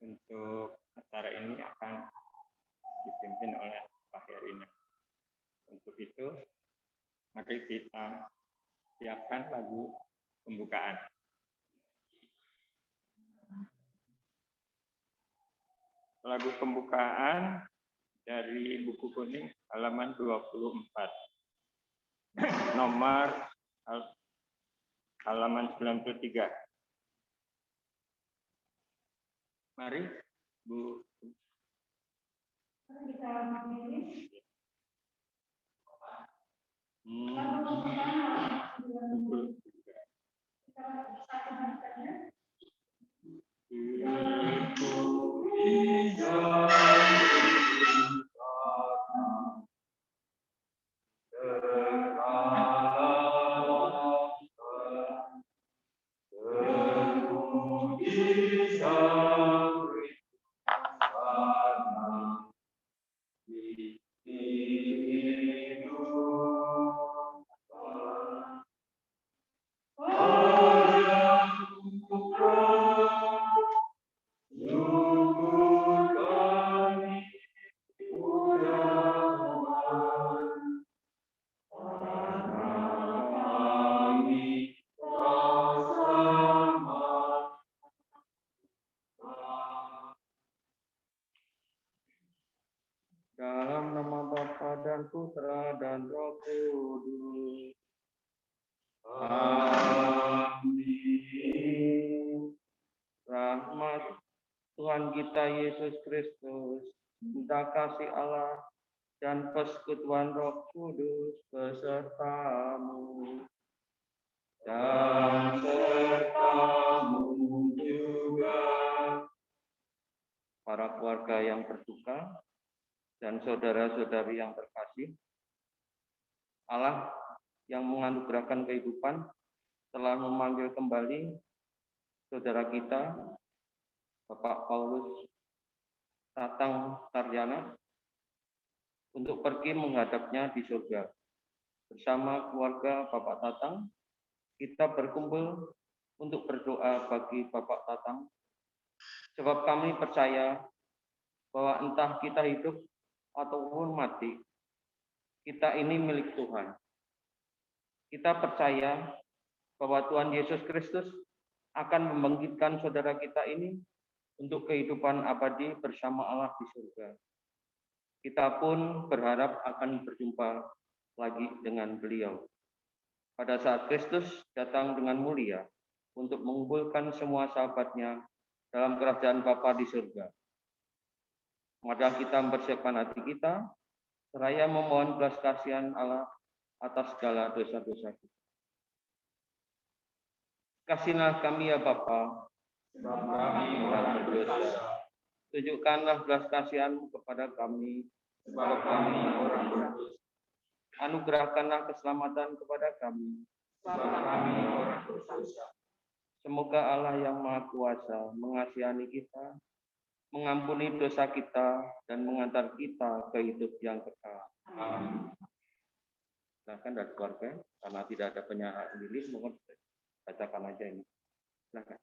Untuk acara ini akan dipimpin oleh Pak Herina. Untuk itu, mari kita siapkan lagu pembukaan. Lagu pembukaan dari buku kuning halaman 24. Nomor halaman 93. Mari, Bu. Kita memilih. Dalam nama Bapa dan Putra dan Roh Kudus. Amin. Rahmat Tuhan kita Yesus Kristus, cinta kasih Allah, dan persekutuan Roh Kudus besertamu. Dan sertamu juga. Para keluarga yang berduka dan saudara-saudari yang terkasih, Allah yang menganugerahkan kehidupan telah memanggil kembali saudara kita, Bapak Paulus Tatang Taryana, untuk pergi menghadapnya di surga. Bersama keluarga Bapak Tatang, kita berkumpul untuk berdoa bagi Bapak Tatang, sebab kami percaya bahwa entah kita hidup ataupun mati, kita ini milik Tuhan. Kita percaya bahwa Tuhan Yesus Kristus akan membangkitkan saudara kita ini untuk kehidupan abadi bersama Allah di surga. Kita pun berharap akan berjumpa lagi dengan beliau pada saat Kristus datang dengan mulia untuk mengumpulkan semua sahabatnya dalam kerajaan Bapa di surga. Mari kita mempersiapkan hati kita, seraya memohon belas kasihan Allah atas segala dosa-dosa kita. Kasihilah kami ya Bapa, sebab kami orang berdosa. Tunjukkanlah belas kasihan-Mu kepada kami, sebab kami orang berdosa. Anugerahkanlah keselamatan kepada kami, sebab kami orang berdosa. Semoga Allah yang Maha Kuasa mengasihani kita, mengampuni dosa kita, dan mengantar kita ke hidup yang kekal. Amin. Silakan dari keluarga, karena tidak ada penyanyi sendiri, mohon bacakan aja ini. Silakan.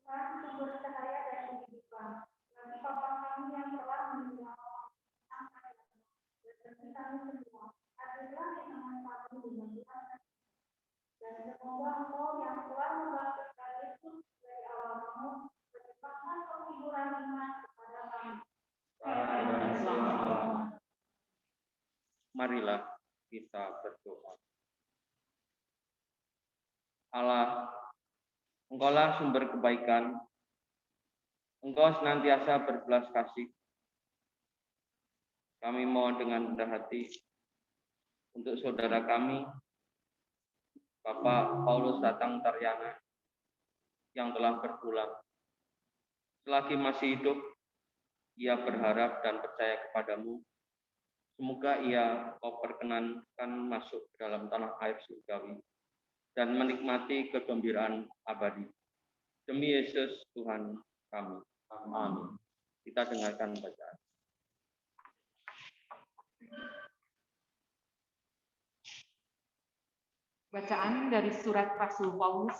Tuhan sumber cahaya dan kehidupan, bagi Bapa kami yang telah meninggal, dan kami semua, hadirlah di tangan kami dengan Tuhan. Dan semoga Engkau yang telah membangkitkan Yesus dari awal maut, berlimpahkan penghiburan iman kepada kami. Marilah kita berdoa. Allah, Engkaulah sumber kebaikan. Engkau senantiasa berbelas kasih. Kami mohon dengan rendah hati untuk saudara kami, Bapak Paulus Tatang Taryana, yang telah berpulang. Selagi masih hidup, ia berharap dan percaya kepadamu. Semoga ia Kau perkenankan masuk ke dalam tanah air surgawi dan menikmati kegembiraan abadi. Demi Yesus Tuhan kami. Amin. Kita dengarkan bacaan. Bacaan dari surat Rasul Paulus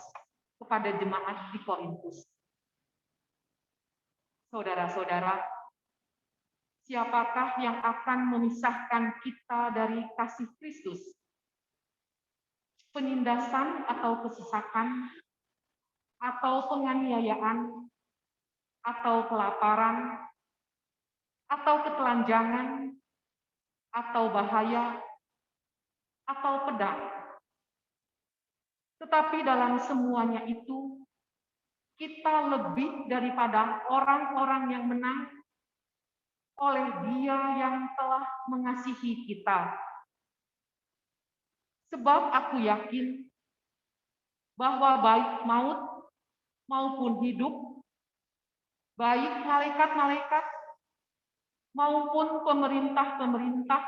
kepada jemaat di Korintus. Saudara-saudara, siapakah yang akan memisahkan kita dari kasih Kristus? Penindasan atau kesesakan, atau penganiayaan, atau kelaparan, atau ketelanjangan, atau bahaya, atau pedang. Tetapi dalam semuanya itu, kita lebih daripada orang-orang yang menang oleh Dia yang telah mengasihi kita. Sebab aku yakin bahwa baik maut maupun hidup, baik malaikat-malaikat maupun pemerintah-pemerintah,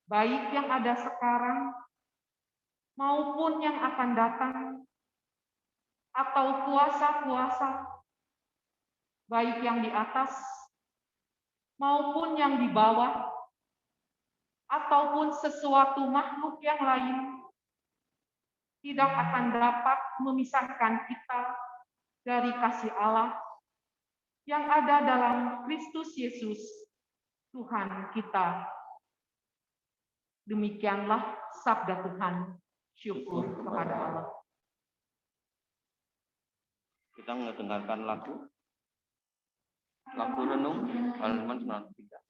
baik yang ada sekarang maupun yang akan datang, atau kuasa-kuasa, baik yang di atas maupun yang di bawah, ataupun sesuatu makhluk yang lain, tidak akan dapat memisahkan kita dari kasih Allah yang ada dalam Kristus Yesus, Tuhan kita. Demikianlah sabda Tuhan. Syukur kepada Allah. Kita mendengarkan lagu renung halaman 93.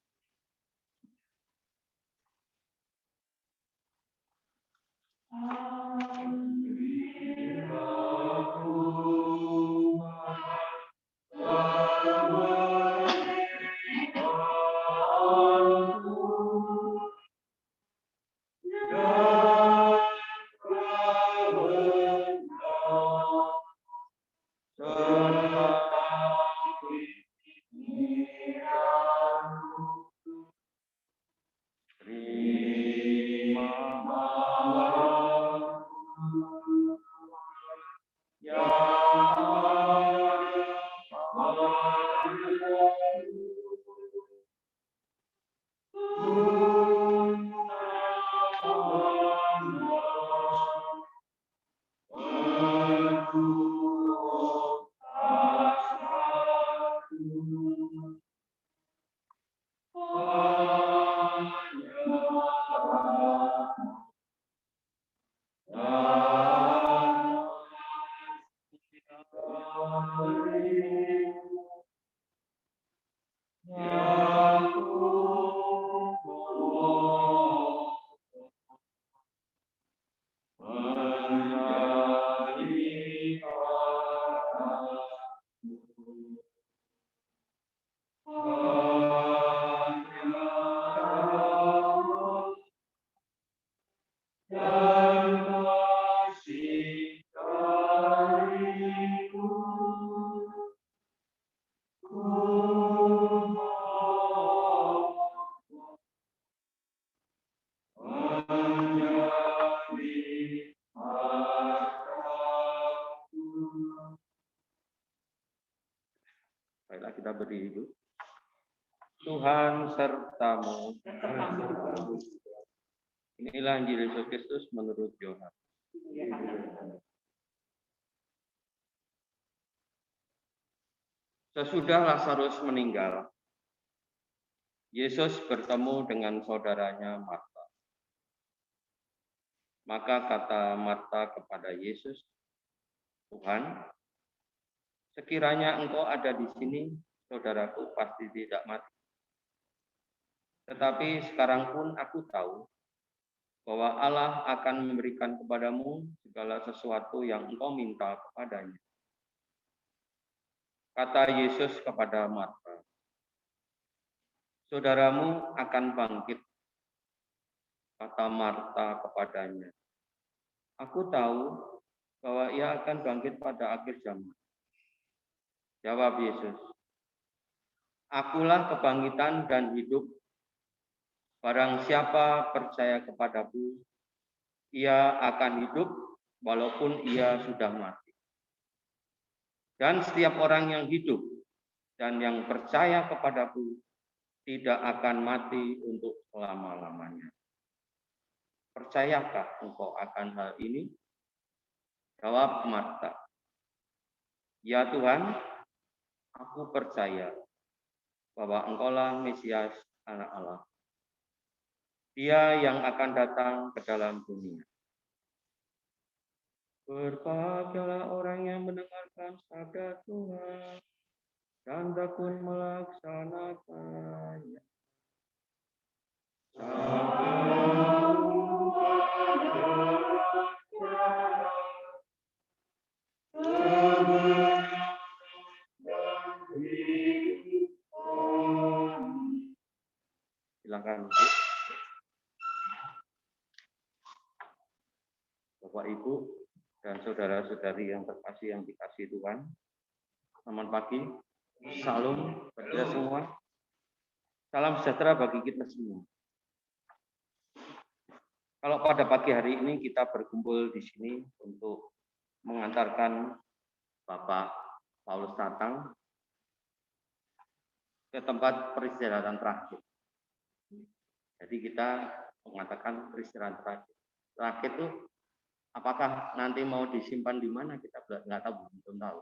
Baiklah, kita berdiri dulu. Tuhan sertamu. Inilah Injil Yesus Kristus menurut Yohanes. Sesudah Lazarus meninggal, Yesus bertemu dengan saudaranya Marta. Maka kata Marta kepada Yesus, "Tuhan, sekiranya Engkau ada di sini, saudaraku pasti tidak mati. Tetapi sekarang pun aku tahu bahwa Allah akan memberikan kepadamu segala sesuatu yang engkau minta kepadanya." Kata Yesus kepada Marta, "Saudaramu akan bangkit." Kata Marta kepadanya, "Aku tahu bahwa ia akan bangkit pada akhir zaman." Jawab Yesus, "Akulah kebangkitan dan hidup. Barang siapa percaya kepadaku, ia akan hidup walaupun ia sudah mati. Dan setiap orang yang hidup dan yang percaya kepadaku tidak akan mati untuk selama-lamanya." Percayakah engkau akan hal ini? Jawab Marta, "Ya Tuhan, Aku percaya bahwa Engkaulah Mesias, Anak Allah. Dia yang akan datang ke dalam dunia. Berbahagialah orang yang mendengarkan sabda Tuhan dan tekun melaksanakannya. Silakan, Bu. Bapak Ibu dan saudara-saudari yang terkasih yang dikasihi Tuhan. Selamat pagi. Salam bagi kita semua. Salam sejahtera bagi kita semua. Kalau pada pagi hari ini kita berkumpul di sini untuk mengantarkan Bapak Paulus Tatang ke tempat peristirahatan terakhir. Jadi kita mengatakan peristirahatan terakhir. Terakhir itu apakah nanti mau disimpan di mana kita nggak tahu, belum tahu.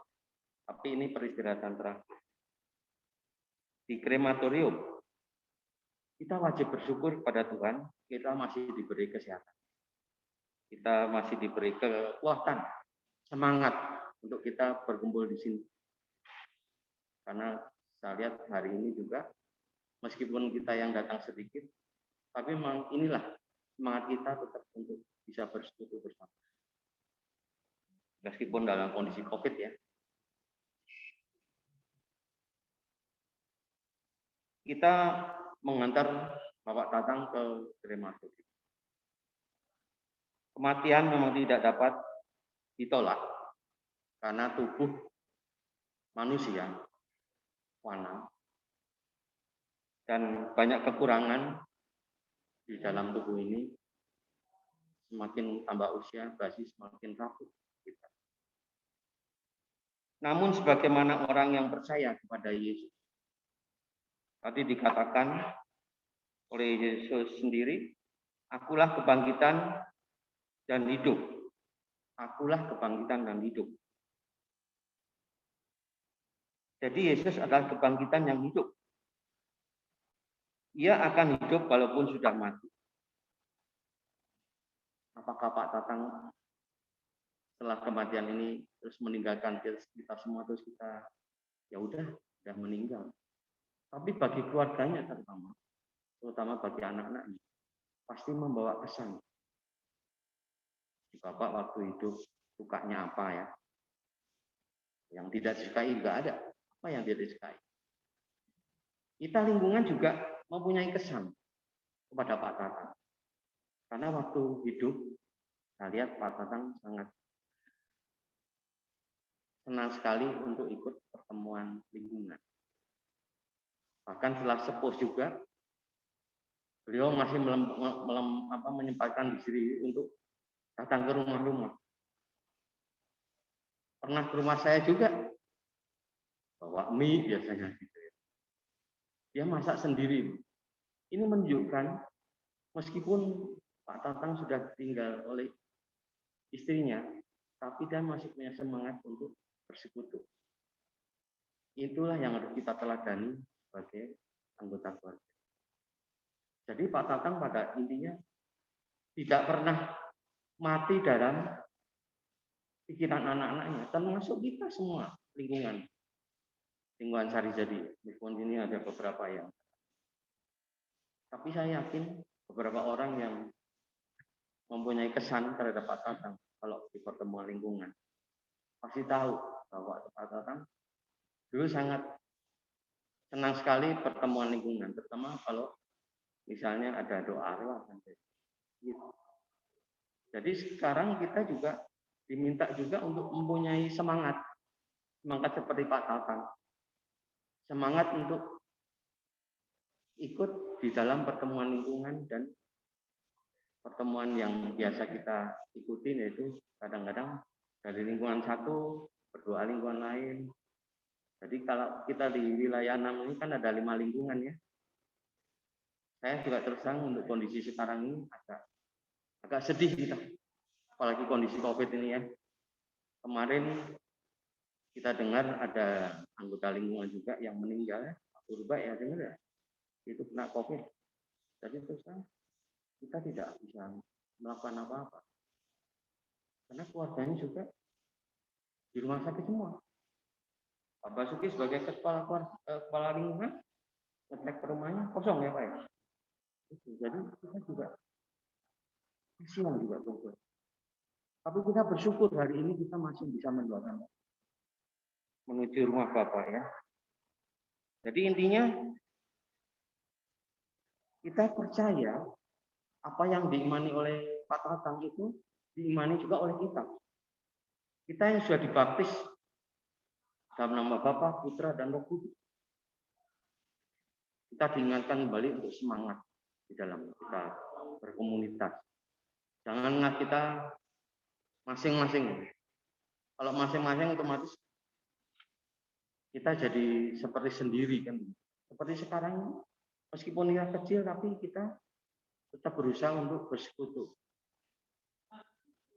Tapi ini peristirahatan terakhir. Di krematorium, kita wajib bersyukur pada Tuhan, kita masih diberi kesehatan. Kita masih diberi kekuatan, semangat untuk kita berkumpul di sini. Karena saya lihat hari ini juga, meskipun kita yang datang sedikit, tapi memang inilah semangat kita tetap untuk bisa bersekutu bersama. Meskipun dalam kondisi COVID ya. Kita mengantar Bapak Tatang ke krematorium. Kematian memang tidak dapat ditolak karena tubuh manusia fana dan banyak kekurangan di dalam tubuh ini. Semakin tambah usia, berarti semakin rapuh kita. Namun sebagaimana orang yang percaya kepada Yesus, tadi dikatakan oleh Yesus sendiri, akulah kebangkitan dan hidup. Akulah kebangkitan dan hidup. Jadi Yesus adalah kebangkitan yang hidup. Ia akan hidup walaupun sudah mati. Apakah Pak Tatang setelah kematian ini terus meninggalkan kita semua, terus kita ya udah meninggal? Tapi bagi keluarganya terutama bagi anak-anaknya, pasti membawa kesan. Bapak waktu hidup sukanya apa ya? Yang tidak disukai nggak ada. Apa yang tidak disukai? Kita lingkungan juga mempunyai kesan kepada Pak Tatang. Karena waktu hidup, saya lihat Pak Tatang sangat senang sekali untuk ikut pertemuan lingkungan. Bahkan setelah sepuh juga, beliau masih menyempatkan diri untuk datang ke rumah-rumah. Pernah ke rumah saya juga, bawa mie biasanya gitu. Dia masak sendiri. Ini menunjukkan meskipun Pak Tatang sudah tinggal oleh istrinya, tapi dia masih punya semangat untuk bersekutu. Itulah yang harus kita teladani sebagai anggota keluarga. Jadi Pak Tatang pada intinya tidak pernah mati dalam pikiran anak-anaknya, termasuk kita semua lingkungan Sari Jadi. Meskipun ini ada beberapa yang, tapi saya yakin beberapa orang yang mempunyai kesan terhadap Pak Tatang kalau di pertemuan lingkungan pasti tahu bahwa Pak Tatang dulu sangat senang sekali pertemuan lingkungan, terutama kalau misalnya ada doa arwah. Gitu. Jadi sekarang kita juga diminta juga untuk mempunyai semangat seperti Pak Tatang, semangat untuk ikut di dalam pertemuan lingkungan dan pertemuan yang biasa kita ikuti, yaitu kadang-kadang dari lingkungan satu berdoa lingkungan lain. Jadi kalau kita di wilayah 6 ini kan ada 5 lingkungan ya. Saya juga terus terang untuk kondisi sekarang ini agak sedih kita, apalagi kondisi COVID ini ya. Kemarin kita dengar ada anggota lingkungan juga yang meninggal, Purba ya dengar ya, itu kena COVID. Jadi terus kita tidak bisa melakukan apa-apa. Karena keluarganya juga di rumah sakit semua. Pak Basuki sebagai kepala lingkungan, ngecek ke rumahnya kosong ya Pak ya. Jadi kita juga kasihan juga Bogor. Tapi kita bersyukur hari ini kita masih bisa mendoakan menuju rumah Bapak ya. Jadi intinya kita percaya apa yang diimani oleh Pak Tatang itu diimani juga oleh kita. Kita yang sudah dibaptis dalam nama Bapa, Putra, dan Roh Kudus. Kita diingatkan kembali untuk semangat di dalam kita berkomunitas. Janganlah kita masing-masing. Kalau masing-masing otomatis kita jadi seperti sendiri kan. Seperti sekarang meskipun kita kecil tapi kita tetap berusaha untuk bersekutu.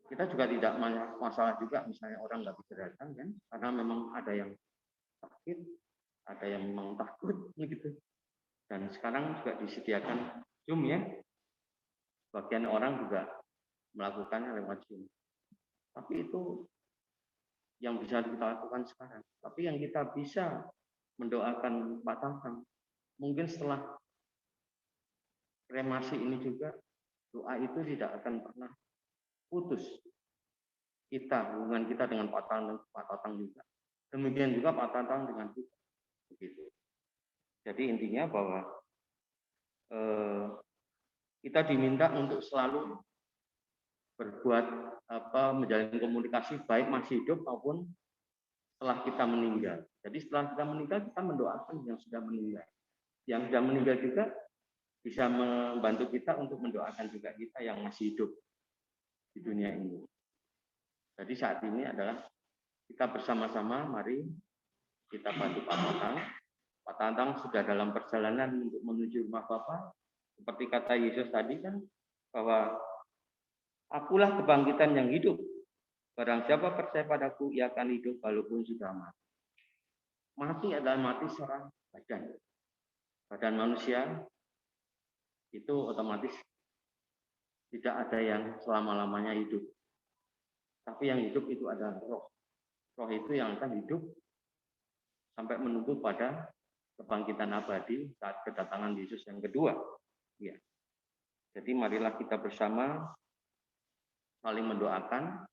Kita juga tidak masalah juga misalnya orang nggak bisa datang kan, karena memang ada yang sakit, ada yang memang takut begitu. Dan sekarang juga disediakan Zoom ya. Bagian orang juga melakukannya lewat Zoom. Tapi itu yang bisa kita lakukan sekarang. Tapi yang kita bisa mendoakan Pak Tatang, mungkin setelah kremasi ini juga doa itu tidak akan pernah putus. Hubungan kita dengan Pak Tatang juga. Demikian juga Pak Tatang dengan kita. Begitu. Jadi intinya bahwa kita diminta untuk selalu berbuat menjalin komunikasi baik masih hidup maupun setelah kita meninggal. Jadi setelah kita meninggal kita mendoakan yang sudah meninggal. Yang sudah meninggal juga bisa membantu kita untuk mendoakan juga kita yang masih hidup di dunia ini. Jadi saat ini adalah kita bersama-sama, mari kita bantu Pak Tatang. Pak Tatang sudah dalam perjalanan untuk menuju rumah Bapa. Seperti kata Yesus tadi kan, bahwa akulah kebangkitan yang hidup. Barang siapa percaya padaku, ia akan hidup walaupun sudah mati. Mati adalah mati secara badan. Badan manusia itu otomatis tidak ada yang selama-lamanya hidup. Tapi yang hidup itu adalah roh. Roh itu yang akan hidup sampai menunggu pada kebangkitan abadi saat kedatangan Yesus yang kedua. Ya. Jadi marilah kita bersama saling mendoakan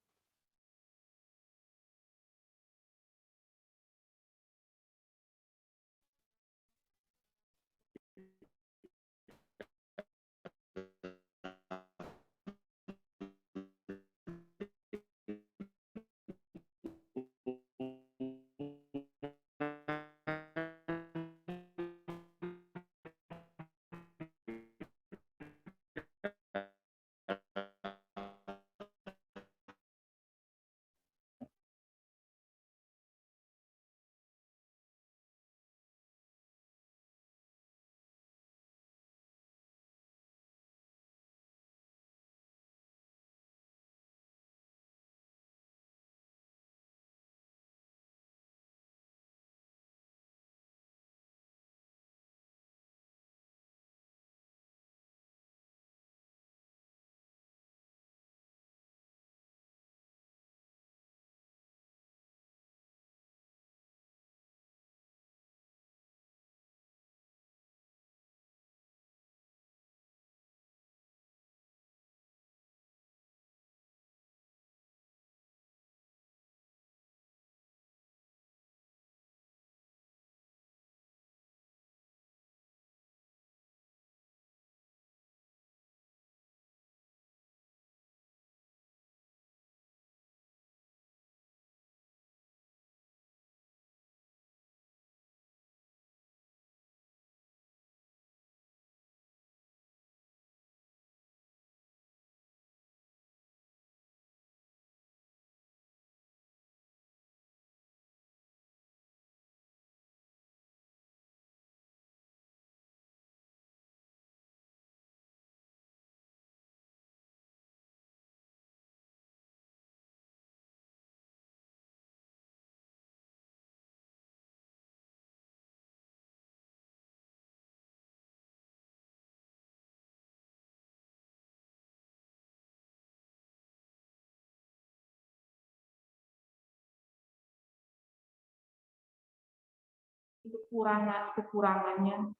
kekurangan-kekurangannya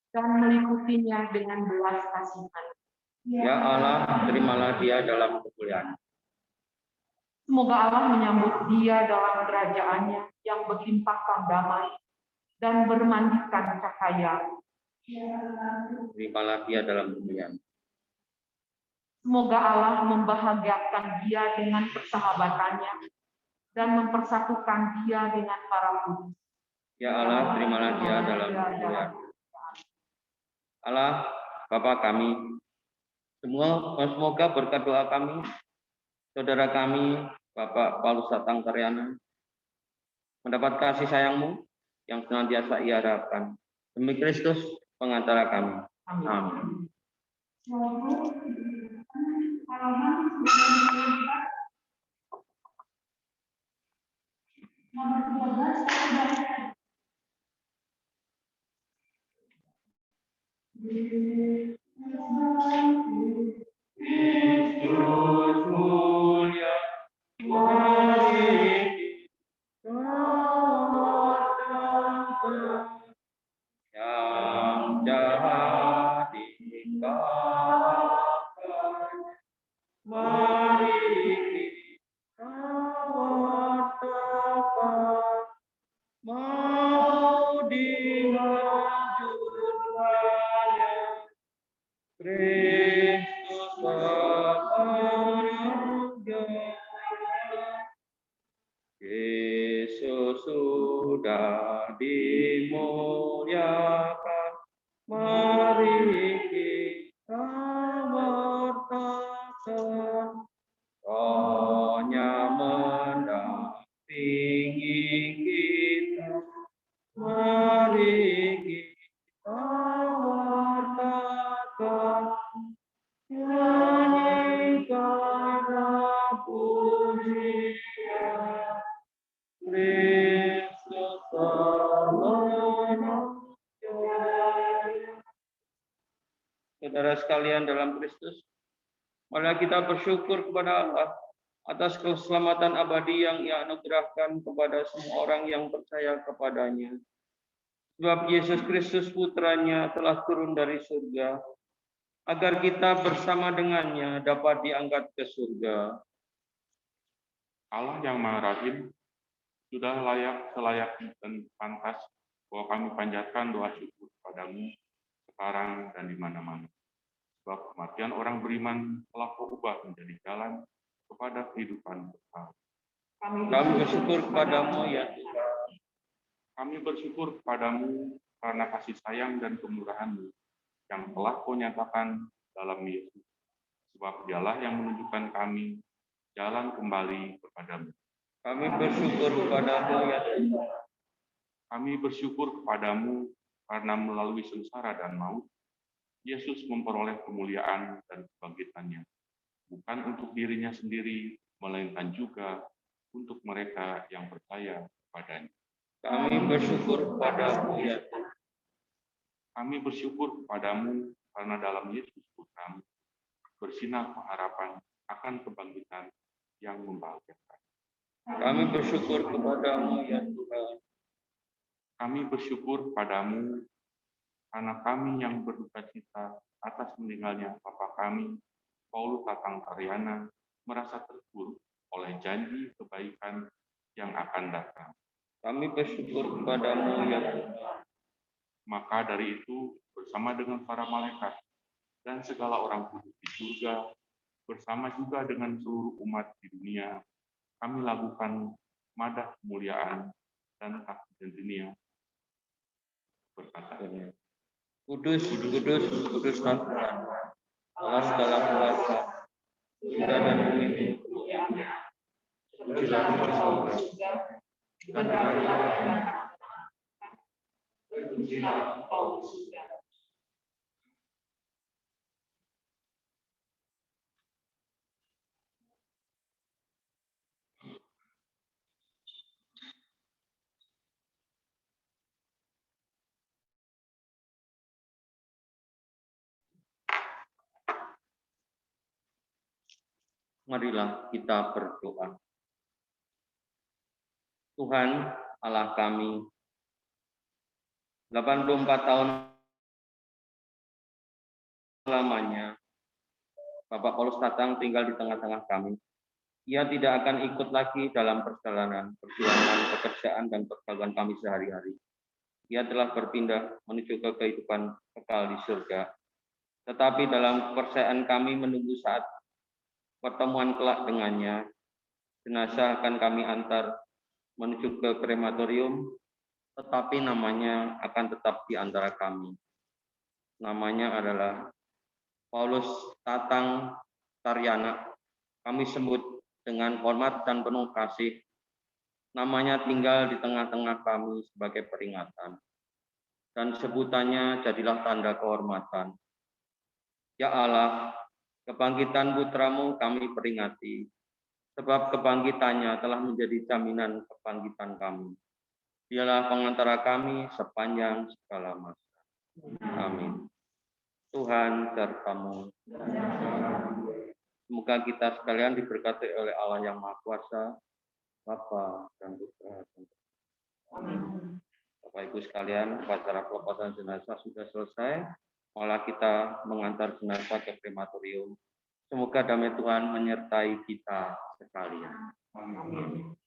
dan meliputinya dengan belas kasihan. Ya Allah, terimalah dia dalam kemuliaan. Semoga Allah menyambut dia dalam kerajaannya yang berlimpahkan damai dan bermandikan cahaya. Terimalah dia dalam kemuliaan. Semoga Allah membahagiakan dia dengan persahabatannya dan mempersatukan dia dengan para kudus. Ya Allah, terimalah dia dalam kemuliaan. Allah, Bapa kami, semoga berkat doa kami, saudara kami, Bapak Paulus Satang Karyana, mendapat kasih sayang-Mu yang senantiasa ia harapkan. Demi Kristus, pengantara kami. Amin. Kristus mulia, mari yang jahat ditinggalkan, mari kita wartakan, mau dilanjutkannya. Kristus berkarya, Yesus sudah dimuliakan, mari kita wartakan, Roh-Nya mendampingi kita, mari kita wartakan, nyanyikanlah pujian, Kristus menang. Saudara sekalian dalam Kristus, marilah kita bersyukur kepada Allah atas keselamatan abadi yang Ia anugerahkan kepada semua orang yang percaya kepadanya. Sebab Yesus Kristus putranya telah turun dari surga, agar kita bersama dengannya dapat diangkat ke surga. Allah yang Maha Rahim, sudah selayak dan pantas bahwa kami panjatkan doa syukur kepadamu sekarang dan di mana-mana. Sebab kematian orang beriman telah kau ubah menjadi jalan kepada kehidupan kekal. Kami bersyukur kepadamu ya Tuhan. Kami bersyukur kepadamu karena kasih sayang dan kemurahan-Mu yang telah kau nyatakan dalam Yesus. Sebab dialah yang menunjukkan kami jalan kembali kepadamu. Kami bersyukur kepadamu ya Tuhan. Kami bersyukur kepadamu karena melalui sengsara dan maut, Yesus memperoleh kemuliaan dan kebangkitannya, bukan untuk dirinya sendiri, melainkan juga untuk mereka yang percaya kepadanya. Kami bersyukur kepadamu ya Tuhan. Kami bersyukur kepadamu karena dalam Yesus Putramu bersinar pengharapan akan kebangkitan yang membahagiakan. Kami bersyukur kepadamu ya Tuhan. Kami bersyukur kepadamu karena kami yang berduka cita atas meninggalnya Bapa kami, Paulus Satang Karyana, merasa terpuruk oleh janji kebaikan yang akan datang. Kami bersyukur kepadamu ya Tuhan. Maka dari itu, bersama dengan para malaikat dan segala orang kudus di surga, bersama juga dengan seluruh umat di dunia, kami lakukan madah kemuliaan dan kasih dan dunia. Berkata, Kudus, kudus, kudus Tuhan, Allah segala kuasa, surga dan bumi. Pujilah Marilah kita berdoa. Tuhan Allah kami, 84 tahun lamanya Bapak Paulus Tatang tinggal di tengah-tengah kami. Ia tidak akan ikut lagi dalam perjalanan, perjuangan, pekerjaan, dan pergaulan kami sehari-hari. Ia telah berpindah menuju ke kehidupan kekal di surga. Tetapi dalam kepercayaan kami menunggu saat pertemuan kelak dengannya, jenazah akan kami antar menuju ke krematorium, tetapi namanya akan tetap di antara kami. Namanya adalah Paulus Tatang Taryana. Kami sebut dengan hormat dan penuh kasih. Namanya tinggal di tengah-tengah kami sebagai peringatan. Dan sebutannya jadilah tanda kehormatan. Ya Allah, kebangkitan putramu kami peringati. Sebab kebangkitannya telah menjadi jaminan kebangkitan kami. Dialah pengantara kami sepanjang segala masa. Amin. Tuhan sertamu. Semoga kita sekalian diberkati oleh Allah yang Maha Kuasa, Bapa dan Putra. Bapak Ibu sekalian, upacara pelepasan jenazah sudah selesai. Malah kita mengantar jenazah ke krematorium. Semoga damai Tuhan menyertai kita sekalian. Amin.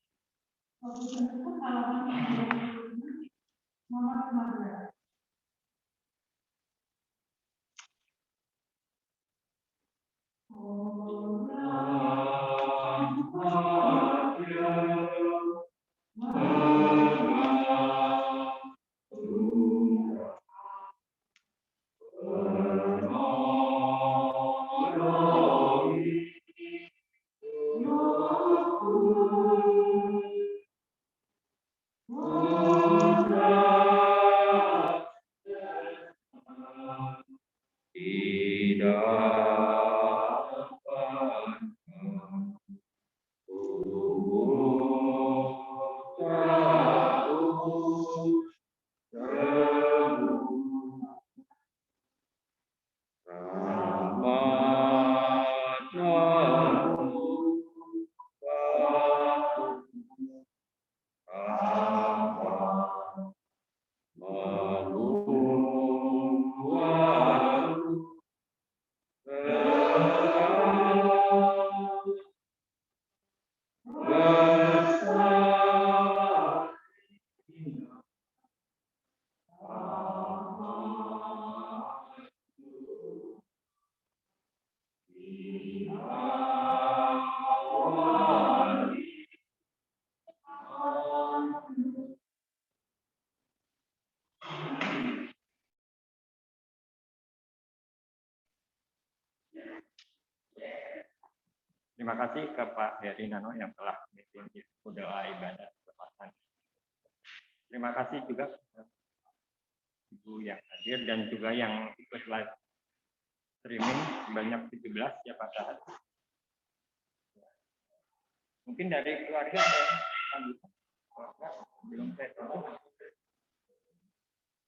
Terima kasih ke Pak Heri Nano yang telah memimpin doa ibadah pelepasan. Terima kasih juga Ibu yang hadir dan juga yang ikut live streaming sebanyak 17 ya Pak Sahat. Mungkin dari keluarga belum saya tahu.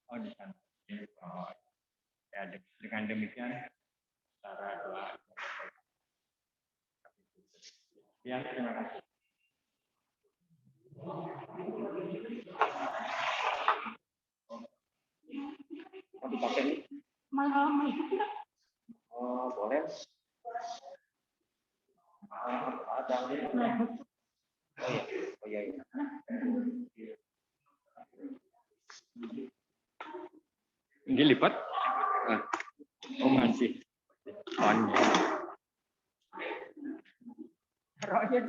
Oh di sana. Oh, ya, dengan demikian cara doa. Ya, terima kasih. Mau dipakai nih? Malam. Oh, boleh. Ada. Oh iya. Ini lipat? Oh masih. On. Roger.